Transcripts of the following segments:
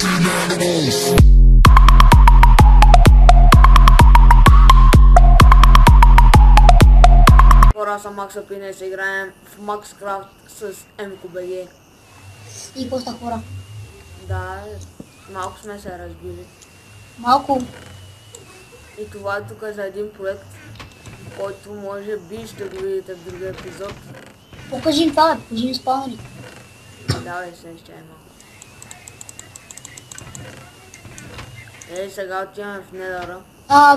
Хора, съм Максапи, днес играем в Maxcraft с MQBG. И какво ста хора? Да, малко сме се разбили. Малко. И това е тук за един проект, който може би ще го видите в другия епизод. Покажи им това, бе, покажи им спаунерите. Давай се ще е малко. Сега отиваме в Недъра.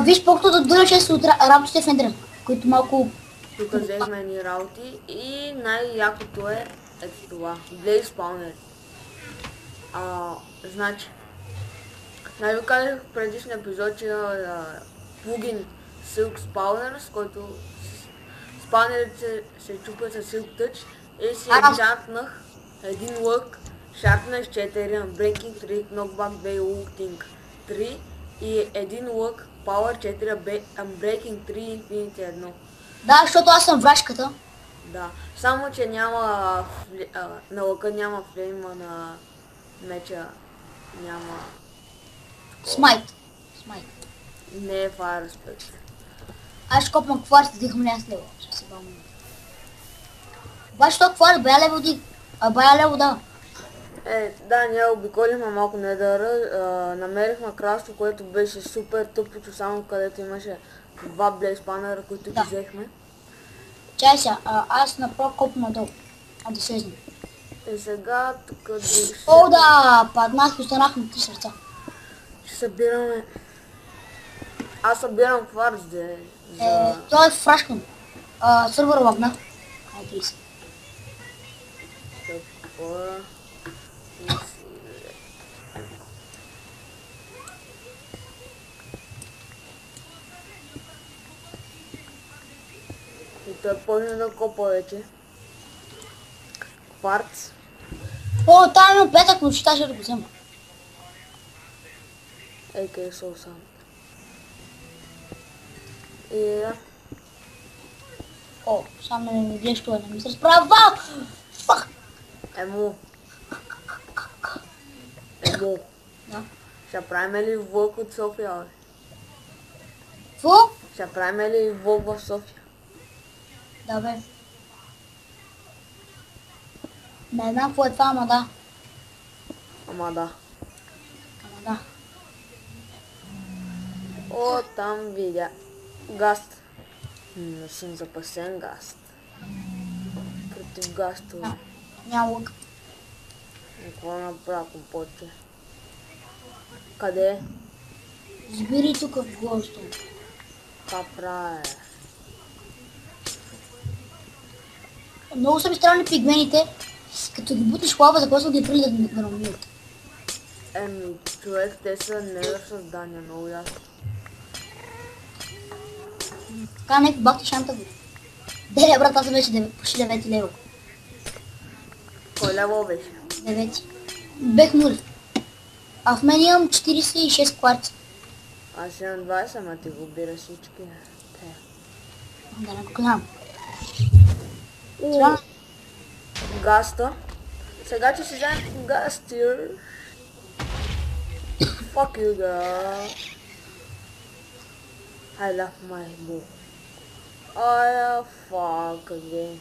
Виж колкото да дълъче от работите в Недъра, които малко... Тук взехме ни работи и най-якото е ето това. Blaze Spawner. Значи, ви казах в предишния епизод, че плагин Silk Spawner, с който спаунерите се чупят с Silk Touch и си енчантнах един лък, Sharpness 4, Breaking 3, Knockback 2 и Ulting 3 и един лък, Power 4, Breaking 3 и Infinity 1. Да, защото аз съм врашката. Да, само че няма, на лъка няма флейма, на меча няма... Смайт. Не е Fire Spec. Аз ще копвам кварц, да дихам не аз лево. Ще се бавам. Обаче това кварц, бая лево дих. Бая лево да. Да, ние обиколихме малко Недъра, намерихме кралство, което беше супер тъпото, само където имаше два Blaze Spawner, които ги взехме. Чай сега, аз направо копна надолу. Да слезна. И сега тук О, да, паднах и останах на 3 сърца. ще събираме... Аз събирам кварц, Той е фрашкан. Сървър лагна. Айде се. И той почна да копа вече. Кварц. О, там има петък, но ще да го взема. AK Soul Sound. И да. О, само не гледаш това, не ми се разправя. Фак! Емо. Да. Ще правим ли влог от София, бе? Какво? Ще правим ли влог в София? Да, бе. Не знам какво е това, ама да. Ама да. О, там видя. Гаст. Не съм запасен гаст. Против гастове. Няма лък. Какво направя компотче? Къде е? Избери тук в госто. Това правя. Много са ми странни пигмените. Като ги бутиш в лава, започва ги прили да намират. Човек, те са недър създания, много ясно. Така някакви бахти шанта го. Деля, брат, аз съм вече почти 9 лево. Кой лево беше? 9. Бех нулев. А в мен имам 46 кварца. Аз имам 20, ама ти го бира всички. Да не го гледам. Гаста. Сега че си вземем гастир. Fuck you, girl. I love my book. Fuck again.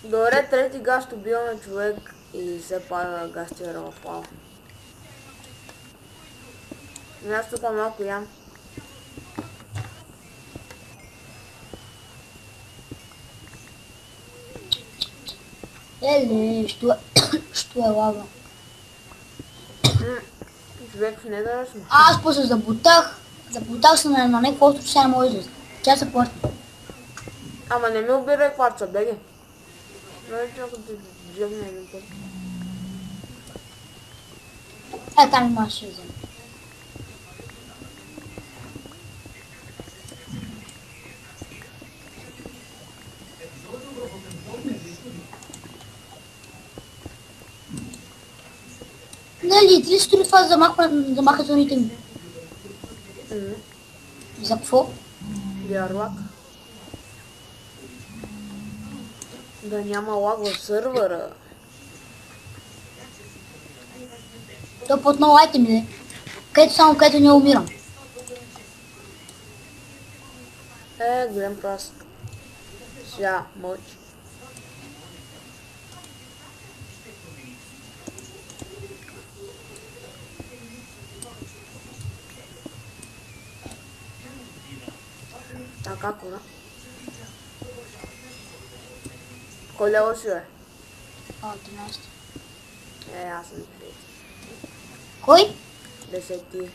Добре, трети гаст убиваме човек и се пада гастира в лава. Аз тук малко ям. Еле, що е лава? Човек в Недъра сме. Аз после забутах. Забутах се на някакво остров, сега не мога излез. Тя се плаща. Ама не ми убирай кварца, беги. Нали че ако ти джъгне един път. Там имаше взема. Нали, ти ли стори това за махателните ми? За какво? Вярлак. Да няма лаг в сървъра. То под много айтеми, не? Където само където не умирам. Голям прас. Сега, мълчи. Така, кога? Кой лево си, бе? 13. Аз съм 3. Кой? 10.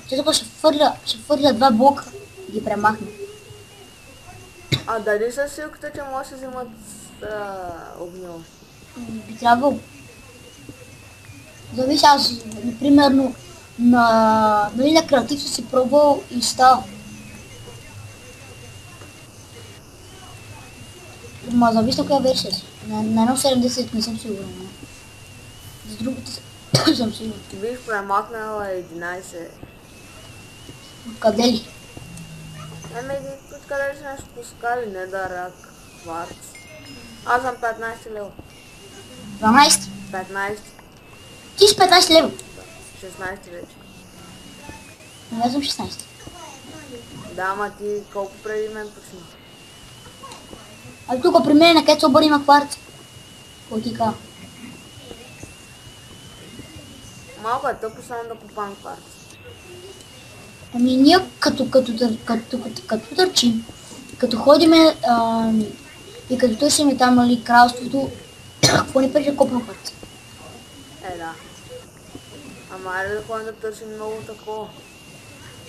Че тук ще фърля два блока и ги премахна. А дали са силката, че може да се взимат огнила? Би трябвало. Зависи аз, например, на креатив съм си пробвал и става. Ма зависи на коя версия си. На 1.70 не съм сигурен. Но. За другите съм сигурен. Бих премахнала 11. Къде ли? Откъде си нещо пускали, не да рак, кварц. Аз съм 15 лева. 12. 15, Ти си 15 лева. 16 вече. Не съм 16. Да, ама ти колко преди мен почна? А тук при мен на където се обърни има кварц. Какво ти кажа? Малко е тъпо само да купам кварц. Ами ние като търчим, като ходиме и като търсиме там, нали, кралството, какво ни пречи да копнем кварц? Да. Ама айде да ходим да търсим много такова.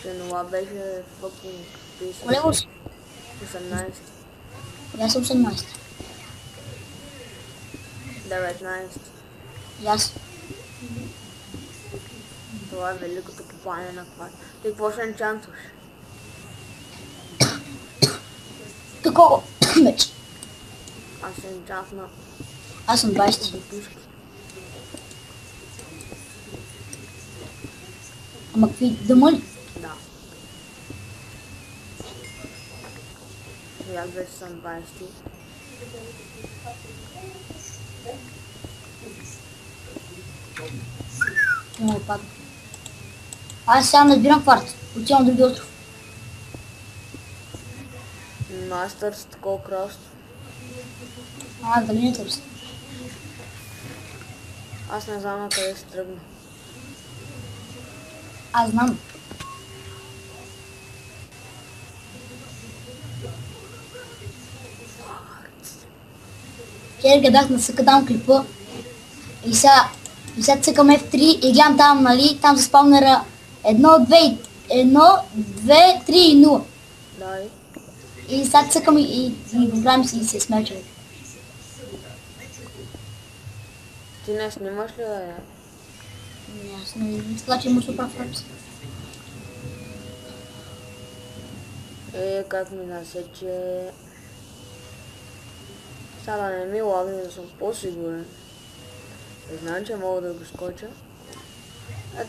Че това беше fucking Колего си? 18, Аз съм 18. 19. И аз. Това е великото купане на кварц. Ти какво ще енчантваш? Такова меч. Аз ще енчантна Аз съм 20. пушки. Ама какви дъма ли? Да. И аз вече съм 20. Много падна. Аз сега надбирам кварц. Отивам на други остров. Но аз търся такова кралство. Дали не търся? Аз не знам на къде се тръгна. Аз знам. Вчера гледах на съка там клипа и сега цъкам F3 и гледам там, нали, там се спавнера 1, 2, 3 и 0. Да, И сега цъкам и го правим си и се смея човек. ти не снимаш ли да я? Аз не мисля, че има супер фрапс. Как ми насече... Сега да не ми лагне, да съм по-сигурен. Не знам, че мога да го скоча.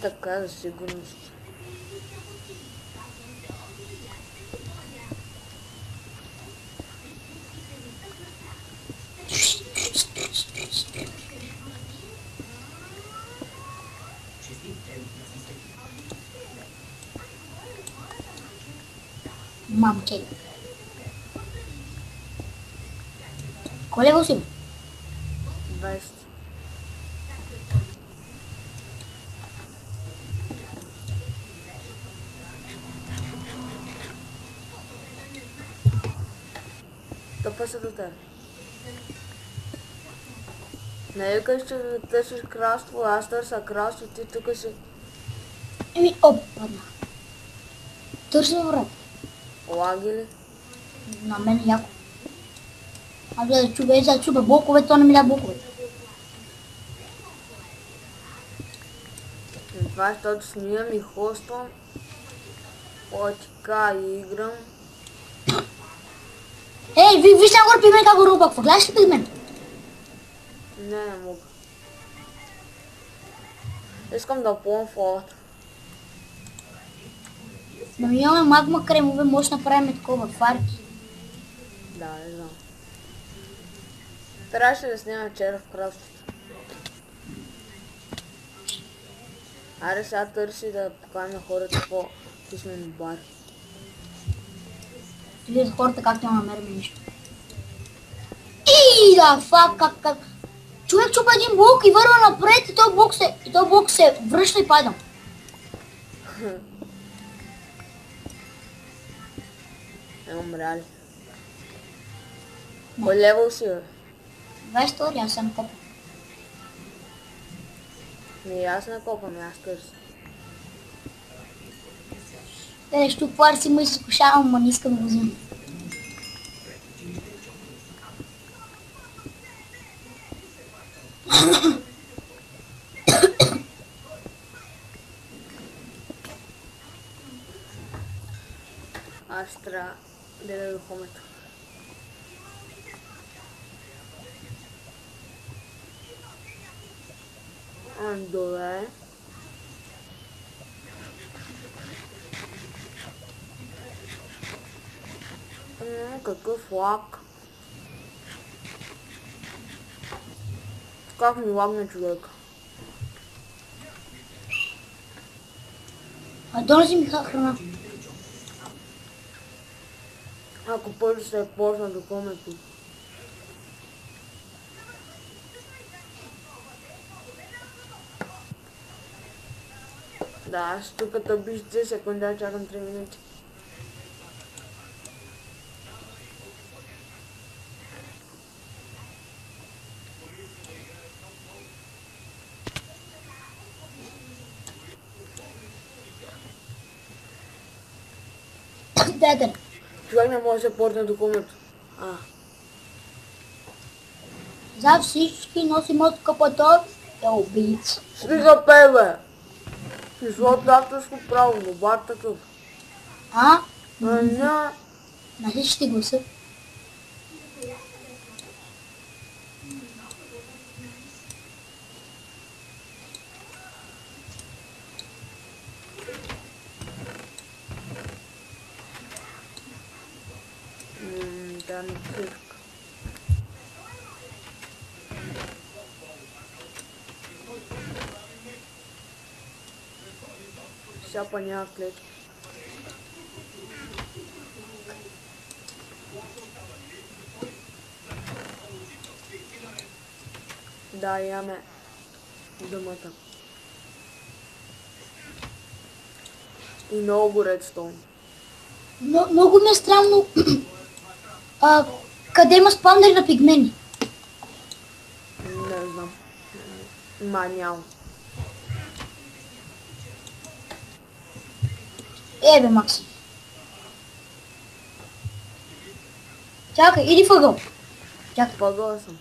Така за сигурност. Мамче. Кой лево си? 20. Тъпа се до теб. Не викаш, че търсиш кралство, аз търся кралство, ти тук си... Еми, оп, падна. Търси ме, брат. Лаги ли? На мен яко. Аз да чуба, да чуба блокове, то не ми да блокове. Това е, защото снимам и хоствам. Отика и играм. Ей, виж сега горе пигмен как го рубаква. Гледаш ли пигмен? Не мога. Искам да пълна фолата. Но имаме магма кремове, може да направим такова фарки. Да, не знам. Трябваше да снимам вчера в кралството. Аре сега търси да покажем хората по писмен бар. Или за хората както намерим нищо. И да, фак, как. Човек чупа един блок и върва напред и този блок се връща и пада. Умряли. Кой левел си, бе? 22, аз съм копа. Не, аз не копам, аз търся. Те нещо пар си му се изкушавам, но не искам да го взема. Аз трябва да до хомето. Добре. Какъв лак. Как ми лагне човек? А доноси ми храна. Ако първо се е почна до комето. Да, аз тук като биш 3 секунди, чакам 3 минути. Да. Човек не може да се порне до комето. За всички носи моят капатор е убийц. Стига пей, бе! Защото авторско право, но бар такъв. На Не. всички гласа. Да, не цирк. Сега няма клетки. Да, имаме думата. И много редстоун. Много ми е странно. Къде има спавнери на пигмени? Не знам. Няма. Бе, Макс. Чакай, иди въгъл. Чакай. Въгъл съм.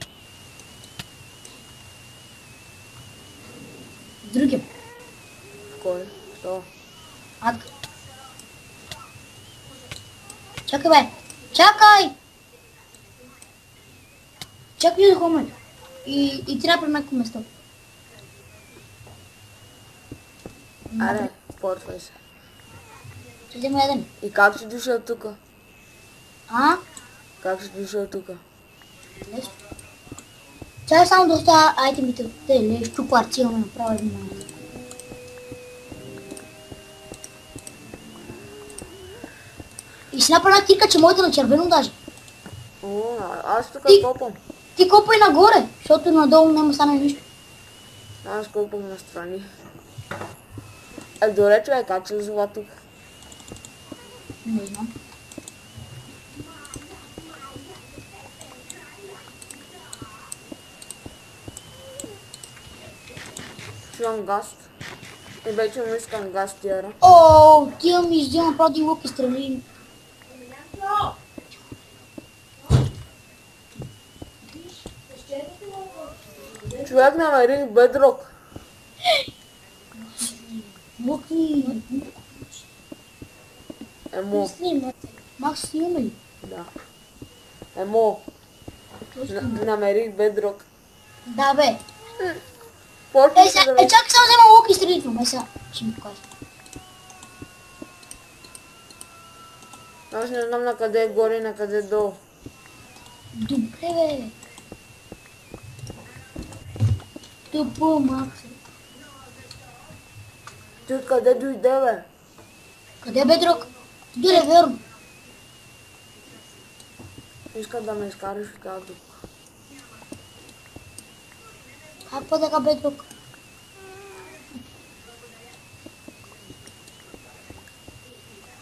Другия. Кой? Що? Адка. Чакай, бе. Чакай! Чакай да хомет. И трябва при майко место. Аре, портвай се. Ще взема яден. И как си дошъл тука? Как си дошъл тука? Лесно. Чакай само да оставя айтемите. Те ли, щупарци имаме направо един момент. И си направя една кирка, че моята на червено даже. О, аз тук копам. Ти копай нагоре, защото надолу няма стане нищо. Аз копам настрани. Добре, човек, как се зова тук? Не знам. Чувам гаст. И вече му искам гаст тиара. О, тия ми издима прави лук и стрели. Човек намерих бедрок. Луки. Емо. Макс, снимай ли? Да. Емо. Намерих бедрок. Да, бе. Почва се да ми... Чакай само взема лук и стрелитвам. Сега ще ми покажа. Аз не знам на къде е горе и на къде е долу. Добре, бе. Тупо, Макс. Ти откъде дойде, бе? Къде бе друг? Дойде верно. Искам да ме изкараш от тази тук. Как па така бе друг?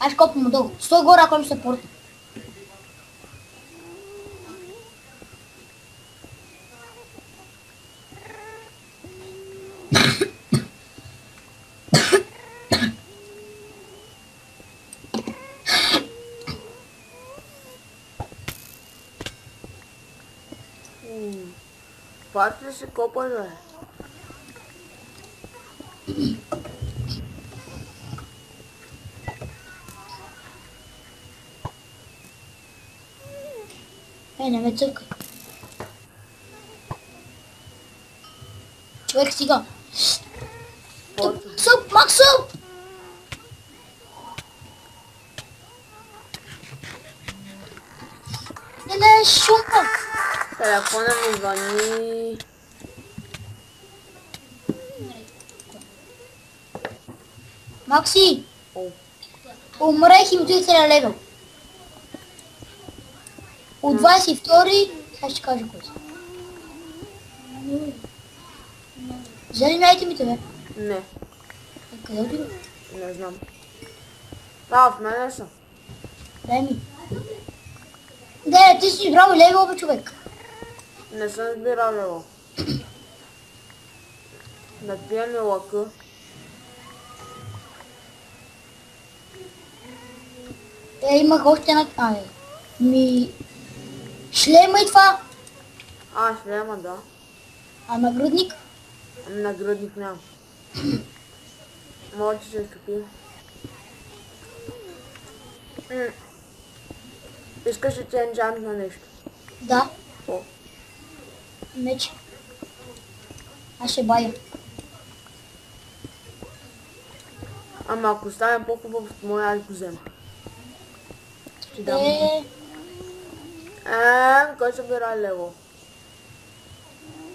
Аз копам долу. Стой горе, ако ми се порта. Пак ли се копаш, бе? Не ме цъкай. Човек стига. Порта. Съп, Макс съп! Не, шумна. Телефона ми звъни. Макси, О, умрех и ми дойде целия левел. От 22-ри, сега ще кажа кой са. Взели ми айтемите, бе. не, Къде отиде? не знам. А, в мене са. Дай ми. Да, ти си избрал левел, бе, човек. Не съм избирал лево. Да пия ми лъка. Имах още една... Шлема и това. А, шлема, да. А нагрудник? Нагрудник нямам. Може да се купим. Искаш ли ти енджант на нещо? Да. О, Меч. Аз ще бая. ама ако стане по-хубав от моя, аз го взема. Ще дам. Кой събира лево?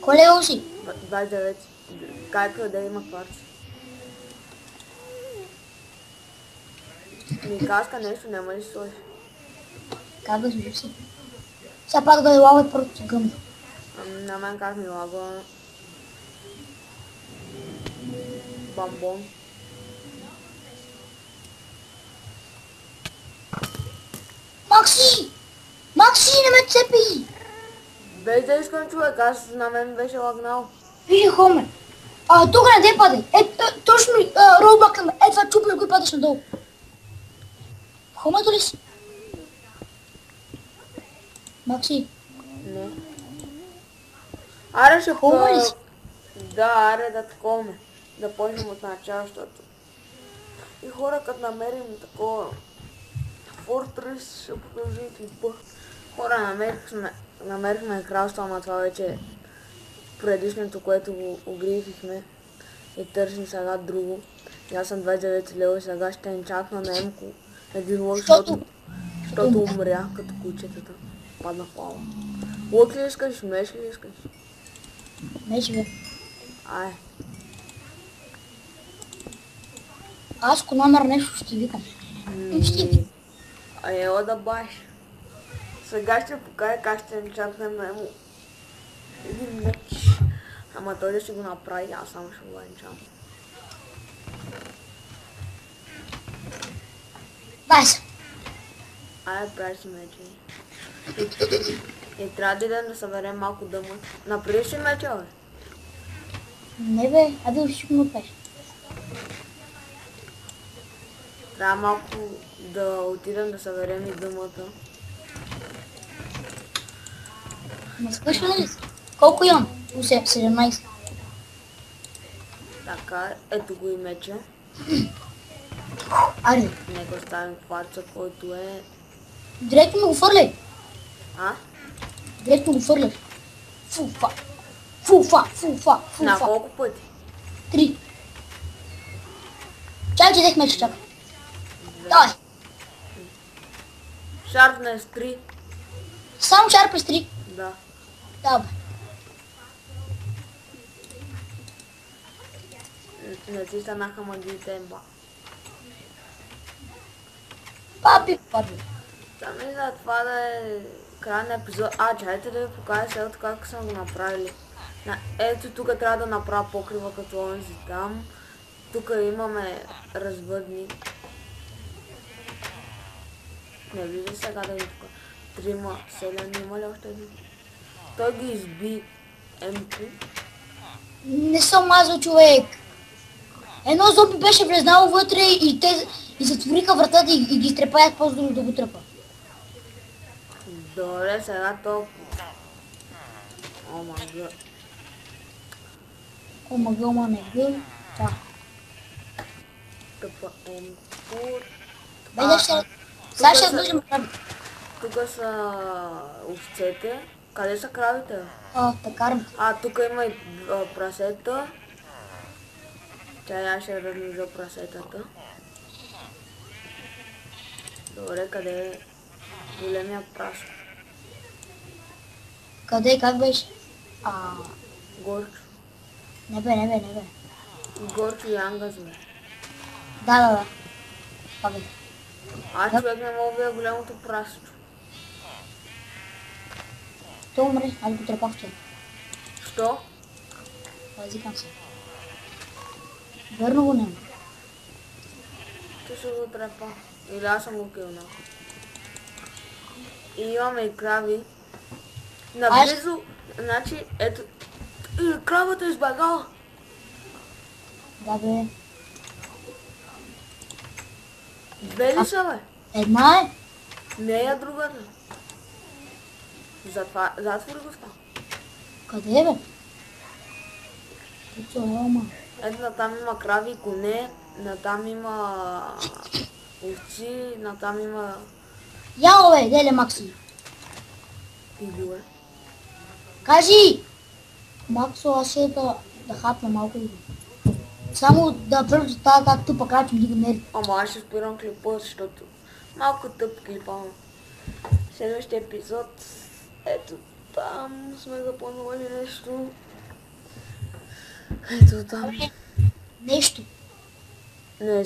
Кой левел си? 29. Кай къде има кварци? Ми каска нещо, няма ли сложи? Как да служи си? Сега пак да лава първото гъмно. На мен как ми лага? Бамбон. Макси! Макси, не ме цепи! Без да искам човек, аз на мен беше лагнал. Вижте, Хоме. Тук не те падай. Точно ролбака ме. Това чупиш го и падаш надолу. Хомето ли си? Макси, Не. Аре ще Хубаво ли си? Да, аре да таковаме. Да почнем от начало, защото... И хора като намерим такова... Fortress ще продължим клипа. Хора намерихме кралство, ама това вече е предишното, което го огрифихме. И търсим сега друго. И аз съм 29 лева и сега ще енчантна на Емко. Един лък, защото умря като кучетата. Падна в лава. Лък ли искаш? Меч ли искаш? меч бе. Ай. Аз ако номер нещо ще викам. Ще. Ела да баш. Сега ще покажа как ще енчантнем на Емо. Един меч. Ама той да ще го направи, аз само ще го енчантна. Дай се. Ай, прави си мече. И трябва да идем да съберем малко дъмък. Направи си мече, бе. Не бе, аде ще го направиш. Трябва малко да отидем да съберем и дъмата. Не свършва ли си? Колко имам? 17. Така, ето го и мече. Аре, Нека оставим кварца, който е... директно го фърляй. А? Директно го фърляш. Фуфа. Фуфа, фуфа, На фуфа. колко пъти? 3. Чакай, че взех меча, чакай. Давай. Sharpness 3. Само шар през 3. Да. Да, бе. Не си станаха магиите емба. Папи. Да, мисля това да е край на епизод. Чайте да ви покажа сега как съм го направили. Ето тук трябва да направя покрива като онзи там. Тук имаме развъдни. Не вижда сега да ви тук. 3 селяни, има ли още един? Той ги изби Емко. Не съм мазал, човек. Едно зомби беше влезнало вътре и затвориха вратата и ги изтрепаят после да го тръпа. Добре, сега то... О, мага. О, мага, не гъл. Да. Тъпа Емко. Бе, сега ще бъдем прави. Тук са овцете. Къде са кравите? Така. Тук има и прасета. Я ще размножа прасетата. Добре, къде е големия прас? Къде, как беше? Горчо. Не бе. Горчо и ангаз, бе. Да. Абе. Човек не мога да видя голямото прасчо. Той умре, аз го трепах вчера. Що? Разикам се. Верно го няма. Ти ще го трепа. Или аз съм го килнал. И имаме и крави. Наблизо, значи, ето... Кравата е избягала. Да, бе. Две ли са, бе? Една е. Не е другата. Затвори го това. Къде е, бе? Тук ма. Ето натам има крави и коне, натам има овци, натам има Яло, бе, деле Макси. пигове. Кажи! Максо, аз ще да хапна малко. Само да пръвам тази как тъпа крача ми ги намери. Ама аз ще спирам клипа, защото малко тъп клипа. Следващия епизод, ето там сме запланували нещо. Ето там. Нещо. Не,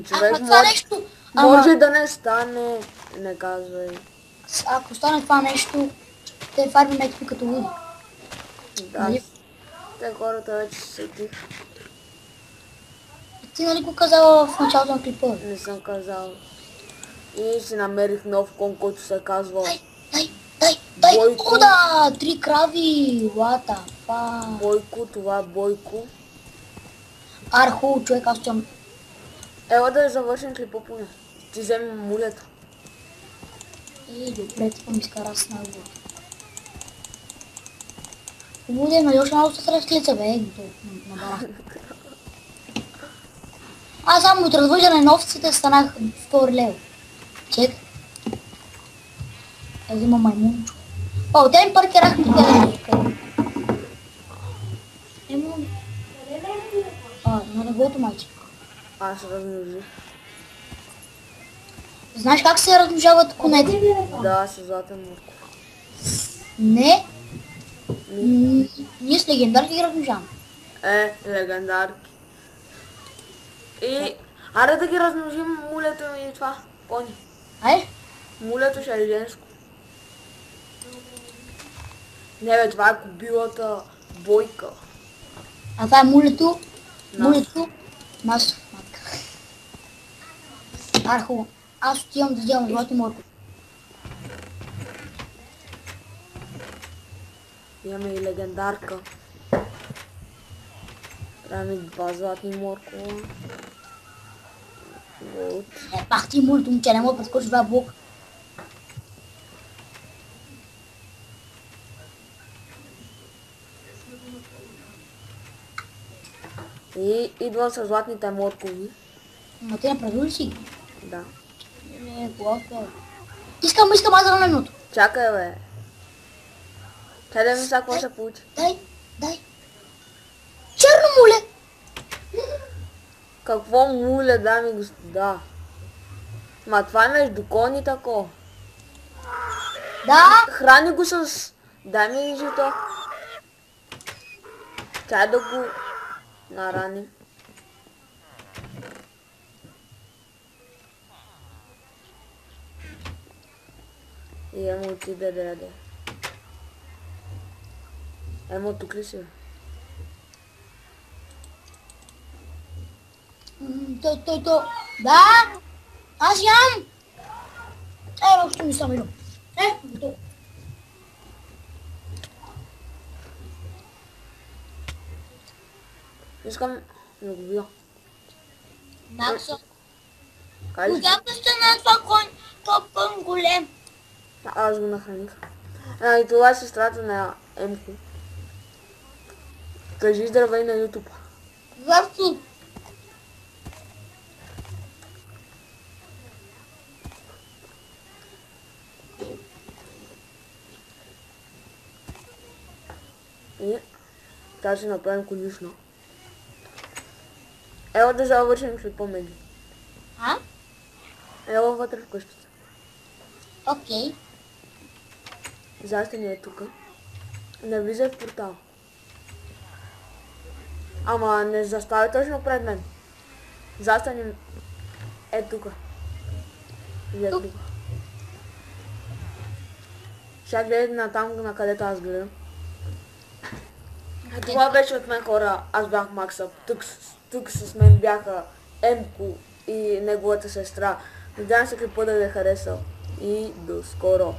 човек това нещо. може да не стане, не казвай. Ако стане това нещо, ще фармим екипи като луди. Да, Нали? те хората вече се сетих. Ти нали го казала в началото на клипа? Не съм казал. И си намерих нов кон, който се казва Дай! Бойко. О, да! 3 крави! Лата! Бойко, това е Бойко. Арху, човек, аз чам. Ела да завършим клипа поне. Ти вземи мулята. Добре, типа ми скара с него. Хубаво да още малко с разклица, бе, на бара. Аз само от развъждане на овците станах 2 лева. Чек. Аз има маймунчо. Те ми паркирах тук. На небото, майче. Аз размножих. Знаеш как се размножават конете? Да, с златен морков. Не. Ние с легендарки ги размножаваме. Легендарки. И... Аре да ги размножим мулето и това. Пони. Ай? Мулето ще е женско. Не бе, това е кобилата Бойка. А това е мулето. Нас. Мулето. Масов. Арху. Аз отивам да вземам златен морков. Имаме и легендарка. Трябва ми 2 златни моркова. Вот. Пах ти мулето, момче, не мога да прескочи 2 блока. И идвам с златните моркови. Но ти направи ли си ги? Да. Гласно. Искам аз да равненото. Чакай, бе. Чай да ми сега какво се получи. Дай. Черно муле. Какво муле, дами и господа? Ма това е между кони тако. Да. Храни го с... Дай ми жито. Чай да го нараним. И емо отиде да яде. Емо, тук ли си? Той. Да! Аз ям! Въобще не съм едно. Готово. Искам да го видя. Макса, Кай ли? кога стана това кон голем? Аз го нахраних. И това е сестрата на Емко. Кажи здравей на YouTube. Защо? И трябва да си направим конюшна. Ела да завършим след по-мене. А? Ела вътре в къщата. Окей. Застани е тука. Не влизай в портал. Ама не застави точно пред мен. Застани е тука. Е Тук. тука. Сега гледай на там, на където аз гледам. Това беше от мен, хора. Аз бях Макса. Тук с мен бяха Емко и неговата сестра. Надявам се клипа да ви е харесал. И до скоро.